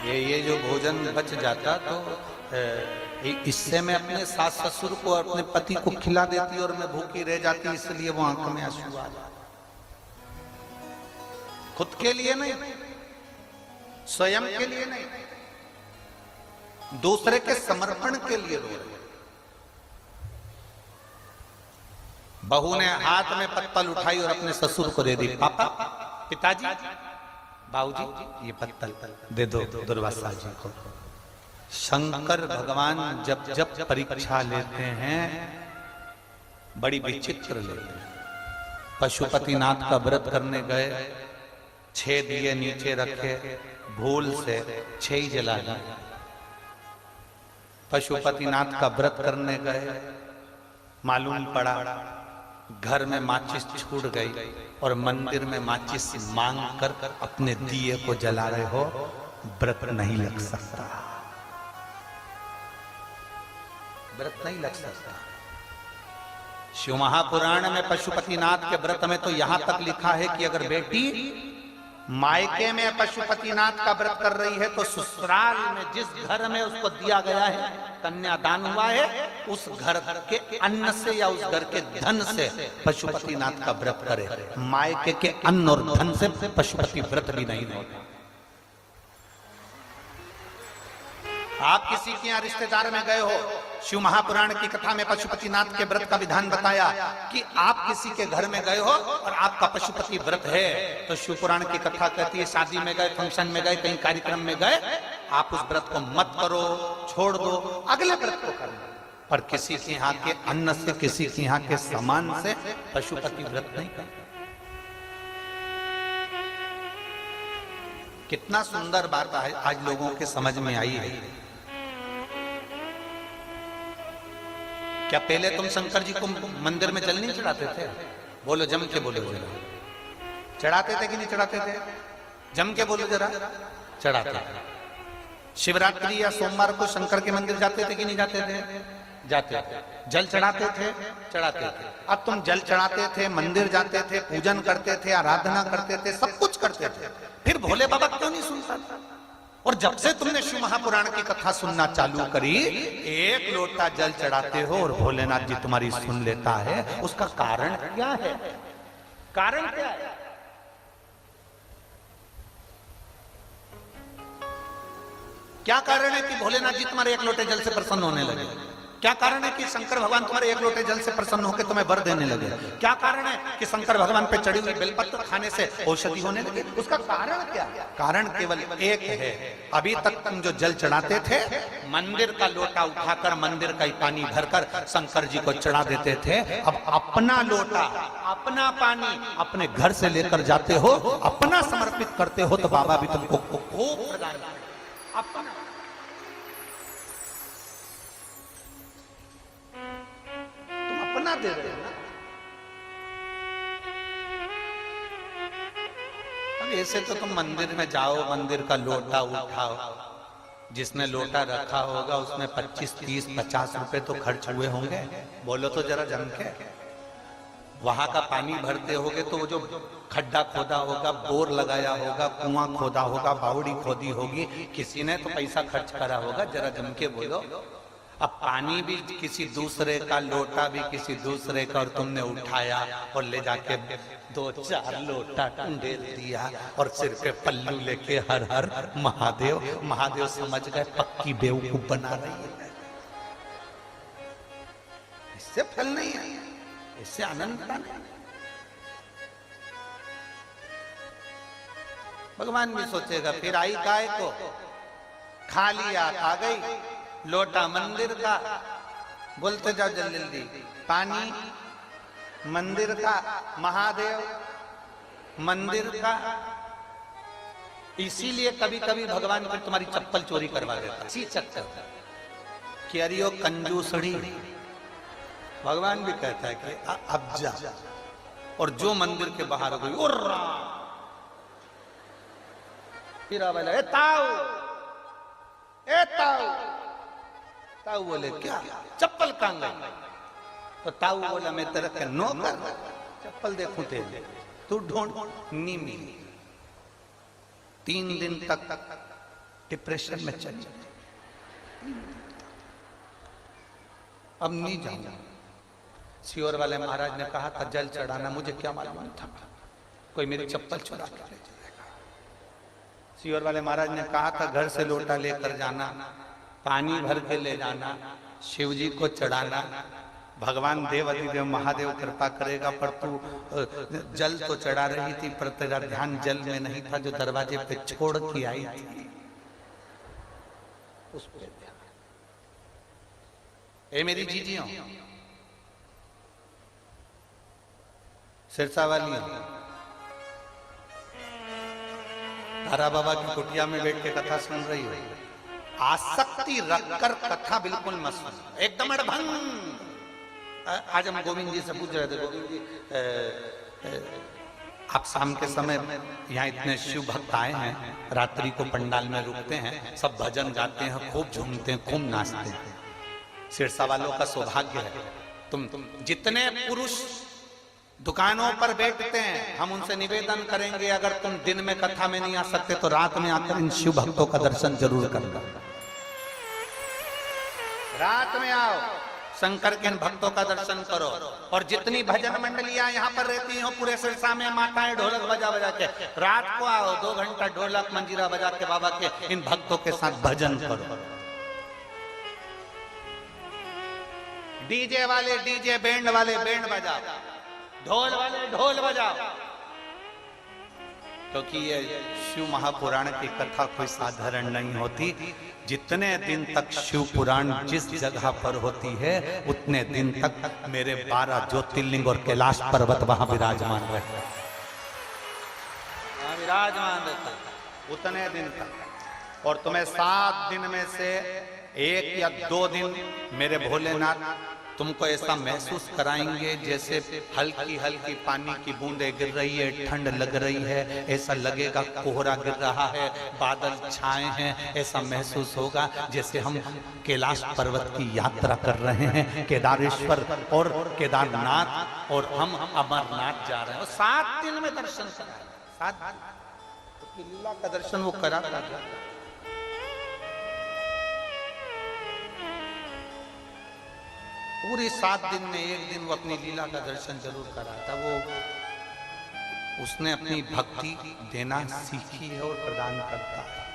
ये जो भोजन बच जाता तो इससे मैं अपने सास ससुर को और अपने पति को खिला देती और मैं भूखी रह जाती, इसलिए वो आंख में आंसू आ जाते। खुद के लिए नहीं, स्वयं के लिए नहीं, दूसरे के समर्पण के लिए रो रहे। बहू ने हाथ में पत्तल उठाई और अपने ससुर को दे दी। पापा, पिताजी, बाबूजी, ये पत्तल दे दो दुर्वासा जी को। शंकर भगवान जब जब परीक्षा लेते हैं बड़ी विचित्र लेते हैं। पशुपतिनाथ का व्रत करने गए, 6 दिए नीचे रखे, भूल से 6 ही जला दिए। पशुपतिनाथ का व्रत करने गए, मालूम पड़ा घर में माचिस छूट गई और मंदिर में माचिस मांग कर अपने दिए को जला रहे हो, व्रत नहीं लग सकता, व्रत नहीं लग सकता। शिव महापुराण में पशुपतिनाथ के व्रत में तो यहां तक लिखा है कि अगर बेटी मायके में पशुपतिनाथ का व्रत कर रही है तो ससुराल में जिस घर में उसको दिया गया है, कन्यादान हुआ है, उस घर के अन्न से या उस घर के धन से पशुपतिनाथ का व्रत करे। मायके के अन्न और धन से पशुपति व्रत भी नहीं होता। आप किसी के यहाँ रिश्तेदार में गए हो, शिव महापुराण की कथा में पशुपतिनाथ के व्रत का विधान बताया कि आप किसी के घर में गए हो और आपका पशुपति व्रत है, तो शिव पुराण की कथा कहती है शादी में गए, फंक्शन में गए, कहीं कार्यक्रम में गए, आप उस व्रत को मत करो, छोड़ दो, अगले व्रत को करना। पर किसी के यहाँ के अन्न से, किसी के यहाँ के सामान से पशुपति व्रत नहीं करना। कितना सुंदर बात आज लोगों के समझ में आई है। क्या पहले तुम शंकर जी को मंदिर में जल नहीं चढ़ाते थे? बोलो जम के बोलो जरा, चढ़ाते थे कि नहीं चढ़ाते थे? जम के बोलो जरा, चढ़ाते थे। शिवरात्रि या सोमवार को शंकर के मंदिर जाते थे कि नहीं जाते थे? जाते थे। जल चढ़ाते थे? चढ़ाते थे। अब तुम जल चढ़ाते थे, मंदिर जाते थे, पूजन करते थे, आराधना करते थे, सब कुछ करते थे, फिर भोले बाबा क्यों नहीं सुनता था? और जब से तुमने शिव महापुराण की कथा सुनना चालू करी, 1 लोटा जल चढ़ाते हो और भोलेनाथ जी तुम्हारी सुन लेता है, उसका कारण क्या है? कारण क्या है? क्या कारण है कि भोलेनाथ जी तुम्हारे 1 लोटे जल से प्रसन्न होने लगे? क्या कारण है कि शंकर भगवान तुम्हारे 1 लोटे जल से प्रसन्न होकर तुम्हें वर देने लगे? क्या कारण है कि शंकर भगवान पे चढ़ी हुई बेलपत्र खाने से औषधि होने लगी? उसका कारण क्या? कारण केवल एक है। अभी तक तुम जो जल चढ़ाते थे, मंदिर का लोटा उठाकर मंदिर का ही पानी भरकर शंकर जी को चढ़ा देते थे। अब अपना लोटा, अपना पानी अपने घर से लेकर जाते हो, अपना समर्पित करते हो, तो बाबा भी तुमको खूब प्रदान करेंगे। अपना अपना दे रहे हो ना। अब ऐसे तो तुम मंदिर में जाओ, मंदिर का लोटा उठाओ, जिसने लोटा रखा होगा उसमें 25, 30, 50 रुपए तो खर्च हुए होंगे। बोलो तो जरा जम के। वहां का पानी भरते होगे तो वो जो खड्डा खोदा होगा, बोर लगाया होगा, कुआं खोदा होगा, बावड़ी खोदी होगी, किसी ने तो पैसा खर्च करा होगा। जरा जम के बोलो। अब पानी भी किसी दूसरे का, लोटा भी किसी दूसरे का, और तुमने उठाया और ले जाके 2-4 लोटा टंडेल दिया और सिर पे पल्लू लेके हर हर महादेव महादेव समझ गए पक्की बेवकूफ बना रही है। इससे फल नहीं है, इससे आनंद नहीं। भगवान भी सोचेगा फिर आई काय को, खा लिया, आ गई लोटा मंदिर का, बोलते जाओ जल्दी जल्दी, पानी मंदिर का, महादेव मंदिर का। इसीलिए कभी कभी भगवान फिर तुम्हारी चप्पल चोरी करवा देता, इसी चक्कर कि अरियो कंजूसड़ी। भगवान भी कहता है कि अब जा, और जो मंदिर के बाहर गई और फिर बोला ताऊ बोले क्या चप्पल कहां गई? तो ताऊ बोला मैं तेरे के नौकर, चप्पल देखूं तेरे, तू ढूंढ। नहीं मिली। 3 दिन तक डिप्रेशन में चल जाए, अब नहीं जाऊंगा। सीहोर वाले महाराज ने कहा था जल चढ़ाना, मुझे क्या मालूम था कोई मेरी चप्पल चुरा के ले जाएगा। सीहोर वाले महाराज ने कहा था घर से लोटा लेकर जाना, पानी भर के ले जाना, शिव जी को चढ़ाना, भगवान देव अधिदेव महादेव कृपा करेगा। पर तू जल तो चढ़ा रही थी पर तेरा ध्यान जल में नहीं था जो दरवाजे पे छोड़ के आई थी, उस पे ध्यान। ए मेरी जीजियों, सिरसा वाली तारा बाबा की कुटिया में बैठ के कथा सुन रही हो, आसक्ति रखकर कथा बिल्कुल मत सुनो, एकदम अड़भंग। आज हम गोविंद जी से पूछ रहे थे, गोविंद जी आप शाम के समय यहाँ इतने शिव भक्त आए हैं, रात्रि को पंडाल में रुकते हैं, सब भजन गाते हैं, खूब झूमते हैं, खूब नाचते हैं। सिरसा वालों का सौभाग्य है, तुम जितने पुरुष दुकानों पर बैठते हैं, हम उनसे निवेदन करेंगे अगर तुम दिन में कथा में नहीं आ सकते तो रात में आकर इन शिव भक्तों का दर्शन जरूर करना। रात में आओ, शंकर के इन भक्तों का दर्शन करो। और जितनी भजन मंडलियां यहाँ पर रहती हो पूरे सिरसा में, माताएं ढोलक बजा बजा के, रात को आओ, 2 घंटा ढोलक मंजीरा बजा के बाबा के इन भक्तों के साथ भजन करो। डीजे वाले डीजे, बैंड वाले बैंड बजाओ, ढोल वाले ढोल बजाओ, क्योंकि ये शिव महापुराण की कथा कोई साधारण नहीं होती। जितने दिन तक शिव पुराण जिस जगह पर होती है उतने दिन तक मेरे 12 ज्योतिर्लिंग और कैलाश पर्वत वहां विराजमान रहते हैं, विराजमान रहता उतने दिन तक। और तुम्हें 7 दिन में से 1 या 2 दिन मेरे भोलेनाथ तुमको ऐसा महसूस कराएंगे जैसे हल्की हल्की पानी की बूंदें गिर रही है, ठंड लग रही है, ऐसा लगेगा कोहरा गिर रहा है, बादल छाए हैं, ऐसा महसूस होगा जैसे हम कैलाश पर्वत की यात्रा कर रहे हैं, केदारेश्वर और केदारनाथ, और हम अमरनाथ जा रहे हैं। 7 दिन में दर्शन करा, 7 दिन लीला का दर्शन वो करा। पूरे 7 दिन में 1 दिन वो अपनी लीला का दर्शन जरूर करा था। वो उसने अपनी भक्ति देना सीखी है और प्रदान करता है,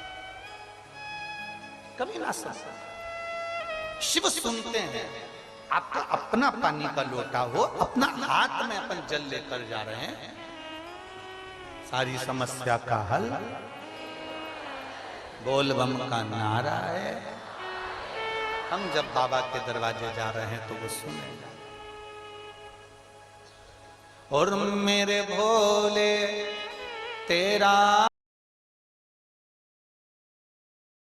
कभी ना सुनता। शिव सुनते हैं, आपका अपना पानी का लोटा हो, अपना हाथ में अपन जल लेकर जा रहे हैं, सारी समस्या का हल बोल बम का नारा है। हम जब बाबा के दरवाजे जा रहे हैं तो वो सुनेगा। और मेरे भोले तेरा